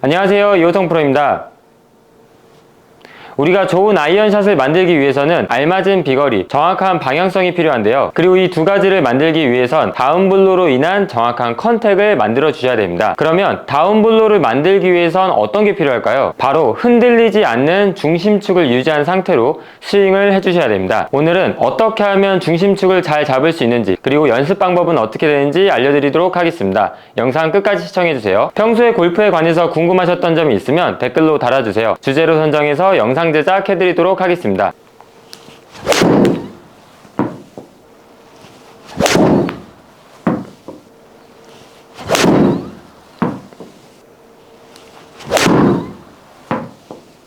안녕하세요, 이호성 프로입니다. 우리가 좋은 아이언샷을 만들기 위해서는 알맞은 비거리, 정확한 방향성이 필요한데요. 그리고 이 두 가지를 만들기 위해선 다운블로로 인한 정확한 컨택을 만들어 주셔야 됩니다. 그러면 다운블로를 만들기 위해선 어떤 게 필요할까요? 바로 흔들리지 않는 중심축을 유지한 상태로 스윙을 해주셔야 됩니다. 오늘은 어떻게 하면 중심축을 잘 잡을 수 있는지, 그리고 연습 방법은 어떻게 되는지 알려드리도록 하겠습니다. 영상 끝까지 시청해주세요. 평소에 골프에 관해서 궁금하셨던 점이 있으면 댓글로 달아주세요. 주제로 선정해서 영상 제작해드리도록 하겠습니다.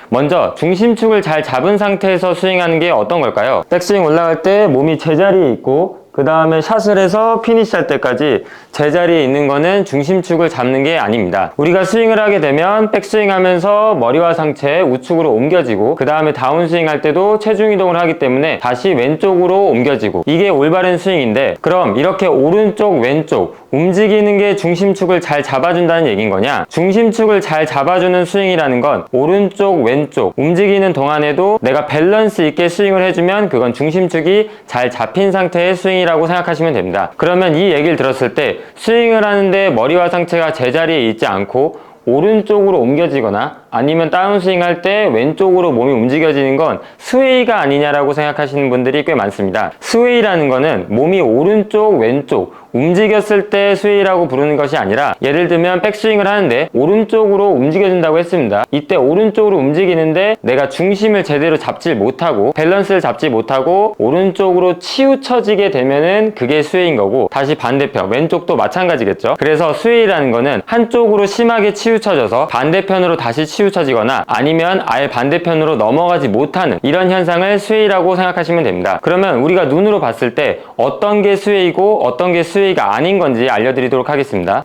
먼저 중심축을 잘 잡은 상태에서 스윙하는 게 어떤 걸까요? 백스윙 올라갈 때 몸이 제자리에 있고 그 다음에 샷을 해서 피니시 할 때까지 제자리에 있는 거는 중심축을 잡는 게 아닙니다. 우리가 스윙을 하게 되면 백스윙 하면서 머리와 상체 우측으로 옮겨지고 그 다음에 다운스윙 할 때도 체중 이동을 하기 때문에 다시 왼쪽으로 옮겨지고, 이게 올바른 스윙인데, 그럼 이렇게 오른쪽 왼쪽 움직이는 게 중심축을 잘 잡아준다는 얘기인 거냐? 중심축을 잘 잡아주는 스윙이라는 건 오른쪽 왼쪽 움직이는 동안에도 내가 밸런스 있게 스윙을 해주면 그건 중심축이 잘 잡힌 상태의 스윙이라고 생각하시면 됩니다. 그러면 이 얘기를 들었을 때 스윙을 하는데 머리와 상체가 제자리에 있지 않고 오른쪽으로 옮겨지거나 아니면 다운스윙 할 때 왼쪽으로 몸이 움직여지는 건 스웨이가 아니냐라고 생각하시는 분들이 꽤 많습니다. 스웨이라는 거는 몸이 오른쪽 왼쪽 움직였을 때 스웨이라고 부르는 것이 아니라, 예를 들면 백스윙을 하는데 오른쪽으로 움직여진다고 했습니다. 이때 오른쪽으로 움직이는데 내가 중심을 제대로 잡지 못하고 밸런스를 잡지 못하고 오른쪽으로 치우쳐지게 되면은 그게 스웨이인 거고, 다시 반대편 왼쪽도 마찬가지겠죠. 그래서 스웨이라는 거는 한쪽으로 심하게 치우쳐져서 반대편으로 다시 치우쳐지거나 아니면 아예 반대편으로 넘어가지 못하는 이런 현상을 스웨이라고 생각하시면 됩니다. 그러면 우리가 눈으로 봤을 때 어떤 게 스웨이고 어떤 게 스웨이가 아닌 건지 알려드리도록 하겠습니다.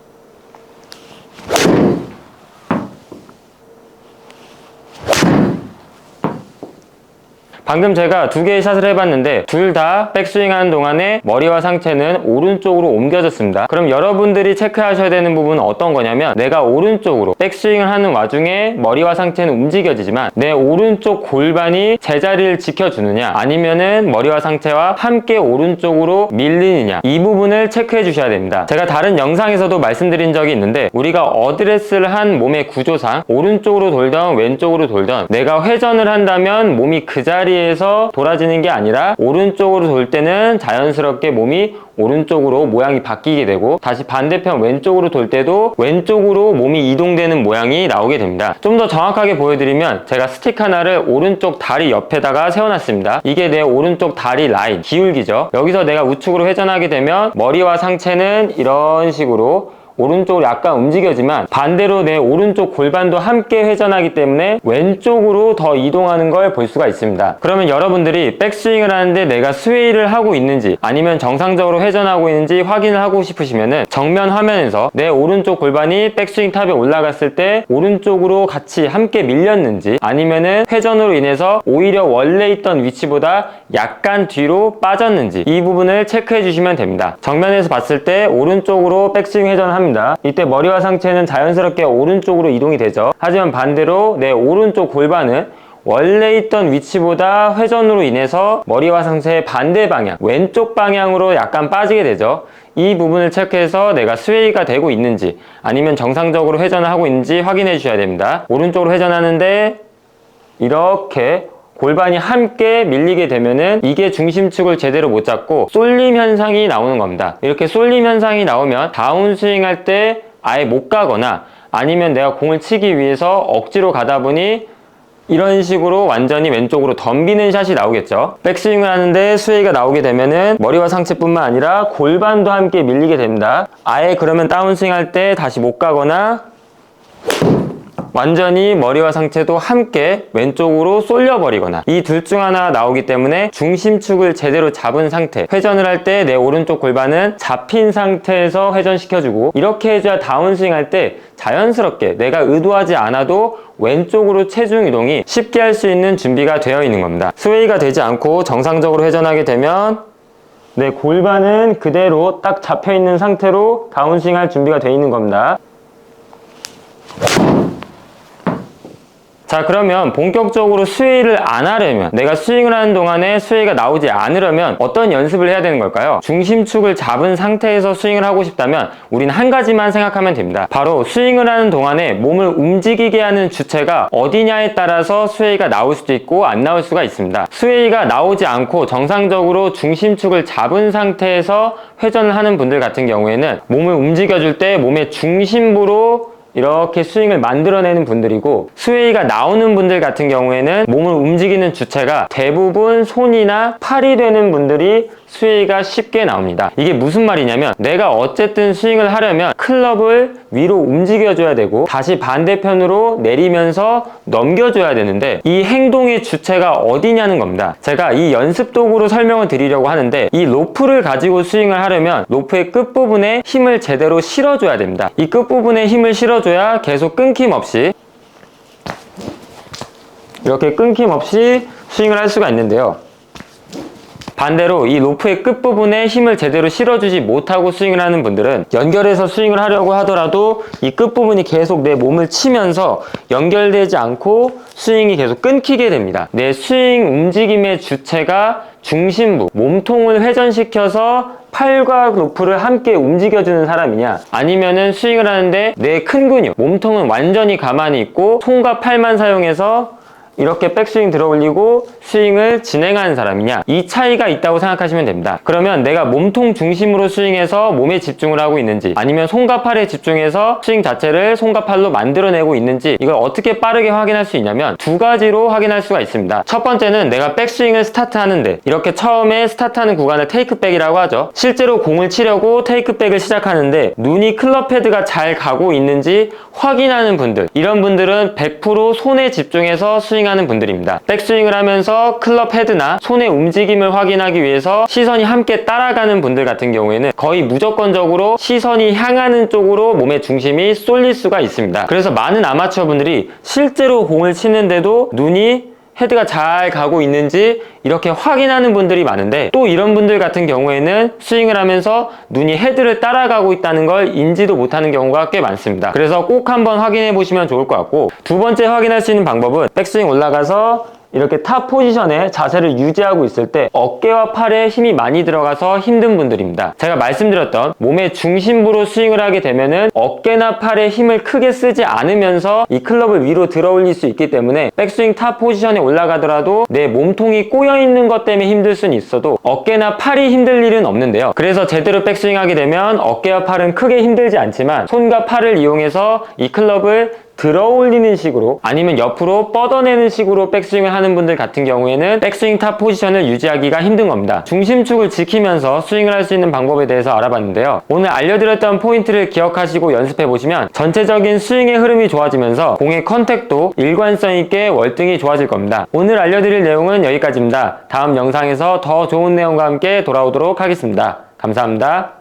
방금 제가 두 개의 샷을 해봤는데 둘 다 백스윙 하는 동안에 머리와 상체는 오른쪽으로 옮겨졌습니다. 그럼 여러분들이 체크하셔야 되는 부분은 어떤 거냐면, 내가 오른쪽으로 백스윙을 하는 와중에 머리와 상체는 움직여지지만 내 오른쪽 골반이 제자리를 지켜주느냐 아니면은 머리와 상체와 함께 오른쪽으로 밀리느냐, 이 부분을 체크해 주셔야 됩니다. 제가 다른 영상에서도 말씀드린 적이 있는데, 우리가 어드레스를 한 몸의 구조상 오른쪽으로 돌던 왼쪽으로 돌던 내가 회전을 한다면 몸이 그 자리에 에서 돌아지는 게 아니라 오른쪽으로 돌 때는 자연스럽게 몸이 오른쪽으로 모양이 바뀌게 되고, 다시 반대편 왼쪽으로 돌 때도 왼쪽으로 몸이 이동되는 모양이 나오게 됩니다. 좀 더 정확하게 보여드리면, 제가 스틱 하나를 오른쪽 다리 옆에다가 세워놨습니다. 이게 내 오른쪽 다리 라인, 기울기죠. 여기서 내가 우측으로 회전하게 되면 머리와 상체는 이런 식으로 오른쪽으로 약간 움직여지만 반대로 내 오른쪽 골반도 함께 회전하기 때문에 왼쪽으로 더 이동하는 걸 볼 수가 있습니다. 그러면 여러분들이 백스윙을 하는데 내가 스웨이를 하고 있는지 아니면 정상적으로 회전하고 있는지 확인을 하고 싶으시면은 정면 화면에서 내 오른쪽 골반이 백스윙 탑에 올라갔을 때 오른쪽으로 같이 함께 밀렸는지 아니면은 회전으로 인해서 오히려 원래 있던 위치보다 약간 뒤로 빠졌는지, 이 부분을 체크해 주시면 됩니다. 정면에서 봤을 때 오른쪽으로 백스윙 회전합니다. 이때 머리와 상체는 자연스럽게 오른쪽으로 이동이 되죠. 하지만 반대로 내 오른쪽 골반은 원래 있던 위치보다 회전으로 인해서 머리와 상체의 반대 방향, 왼쪽 방향으로 약간 빠지게 되죠. 이 부분을 체크해서 내가 스웨이가 되고 있는지 아니면 정상적으로 회전을 하고 있는지 확인해 주셔야 됩니다. 오른쪽으로 회전하는데 이렇게 골반이 함께 밀리게 되면은 이게 중심축을 제대로 못 잡고 쏠림 현상이 나오는 겁니다. 이렇게 쏠림 현상이 나오면 다운스윙 할 때 아예 못 가거나 아니면 내가 공을 치기 위해서 억지로 가다 보니 이런 식으로 완전히 왼쪽으로 덤비는 샷이 나오겠죠. 백스윙을 하는데 스웨이가 나오게 되면은 머리와 상체뿐만 아니라 골반도 함께 밀리게 됩니다. 아예 그러면 다운스윙 할 때 다시 못 가거나 완전히 머리와 상체도 함께 왼쪽으로 쏠려버리거나, 이 둘 중 하나 나오기 때문에 중심축을 제대로 잡은 상태, 회전을 할 때 내 오른쪽 골반은 잡힌 상태에서 회전시켜주고, 이렇게 해줘야 다운스윙 할 때 자연스럽게 내가 의도하지 않아도 왼쪽으로 체중 이동이 쉽게 할 수 있는 준비가 되어 있는 겁니다. 스웨이가 되지 않고 정상적으로 회전하게 되면 내 골반은 그대로 딱 잡혀있는 상태로 다운스윙 할 준비가 되어 있는 겁니다. 자, 그러면 본격적으로 스웨이를 안 하려면, 내가 스윙을 하는 동안에 스웨이가 나오지 않으려면 어떤 연습을 해야 되는 걸까요? 중심축을 잡은 상태에서 스윙을 하고 싶다면 우린 한 가지만 생각하면 됩니다. 바로 스윙을 하는 동안에 몸을 움직이게 하는 주체가 어디냐에 따라서 스웨이가 나올 수도 있고 안 나올 수가 있습니다. 스웨이가 나오지 않고 정상적으로 중심축을 잡은 상태에서 회전을 하는 분들 같은 경우에는 몸을 움직여줄 때 몸의 중심부로 이렇게 스윙을 만들어내는 분들이고, 스웨이가 나오는 분들 같은 경우에는 몸을 움직이는 주체가 대부분 손이나 팔이 되는 분들이 스웨이가 쉽게 나옵니다. 이게 무슨 말이냐면, 내가 어쨌든 스윙을 하려면 클럽을 위로 움직여줘야 되고 다시 반대편으로 내리면서 넘겨줘야 되는데, 이 행동의 주체가 어디냐는 겁니다. 제가 이 연습 도구로 설명을 드리려고 하는데, 이 로프를 가지고 스윙을 하려면 로프의 끝부분에 힘을 제대로 실어줘야 됩니다. 이 끝부분에 힘을 실어줘야 계속 끊김없이 이렇게 끊김없이 스윙을 할 수가 있는데요, 반대로 이 로프의 끝부분에 힘을 제대로 실어주지 못하고 스윙을 하는 분들은 연결해서 스윙을 하려고 하더라도 이 끝부분이 계속 내 몸을 치면서 연결되지 않고 스윙이 계속 끊기게 됩니다. 내 스윙 움직임의 주체가 중심부, 몸통을 회전시켜서 팔과 로프를 함께 움직여주는 사람이냐, 아니면은 스윙을 하는데 내 큰 근육, 몸통은 완전히 가만히 있고 손과 팔만 사용해서 이렇게 백스윙 들어 올리고 스윙을 진행하는 사람이냐, 이 차이가 있다고 생각하시면 됩니다. 그러면 내가 몸통 중심으로 스윙해서 몸에 집중을 하고 있는지, 아니면 손과 팔에 집중해서 스윙 자체를 손과 팔로 만들어내고 있는지, 이걸 어떻게 빠르게 확인할 수 있냐면 두 가지로 확인할 수가 있습니다. 첫 번째는 내가 백스윙을 스타트하는데, 이렇게 처음에 스타트하는 구간을 테이크백이라고 하죠. 실제로 공을 치려고 테이크백을 시작하는데 눈이 클럽 헤드가 잘 가고 있는지 확인하는 분들, 이런 분들은 100% 손에 집중해서 스윙하는 분들입니다. 백스윙을 하면서 클럽 헤드나 손의 움직임을 확인하기 위해서 시선이 함께 따라가는 분들 같은 경우에는 거의 무조건적으로 시선이 향하는 쪽으로 몸의 중심이 쏠릴 수가 있습니다. 그래서 많은 아마추어 분들이 실제로 공을 치는데도 눈이 헤드가 잘 가고 있는지 이렇게 확인하는 분들이 많은데, 또 이런 분들 같은 경우에는 스윙을 하면서 눈이 헤드를 따라가고 있다는 걸 인지도 못하는 경우가 꽤 많습니다. 그래서 꼭 한번 확인해 보시면 좋을 것 같고, 두 번째 확인할 수 있는 방법은 백스윙 올라가서 이렇게 탑 포지션에 자세를 유지하고 있을 때 어깨와 팔에 힘이 많이 들어가서 힘든 분들입니다. 제가 말씀드렸던 몸의 중심부로 스윙을 하게 되면은 어깨나 팔에 힘을 크게 쓰지 않으면서 이 클럽을 위로 들어 올릴 수 있기 때문에 백스윙 탑 포지션에 올라가더라도 내 몸통이 꼬여 있는 것 때문에 힘들 수는 있어도 어깨나 팔이 힘들 일은 없는데요, 그래서 제대로 백스윙 하게 되면 어깨와 팔은 크게 힘들지 않지만 손과 팔을 이용해서 이 클럽을 들어 올리는 식으로, 아니면 옆으로 뻗어내는 식으로 백스윙을 하는 분들 같은 경우에는 백스윙 탑 포지션을 유지하기가 힘든 겁니다. 중심축을 지키면서 스윙을 할 수 있는 방법에 대해서 알아봤는데요, 오늘 알려드렸던 포인트를 기억하시고 연습해 보시면 전체적인 스윙의 흐름이 좋아지면서 공의 컨택도 일관성 있게 월등히 좋아질 겁니다. 오늘 알려드릴 내용은 여기까지입니다. 다음 영상에서 더 좋은 내용과 함께 돌아오도록 하겠습니다. 감사합니다.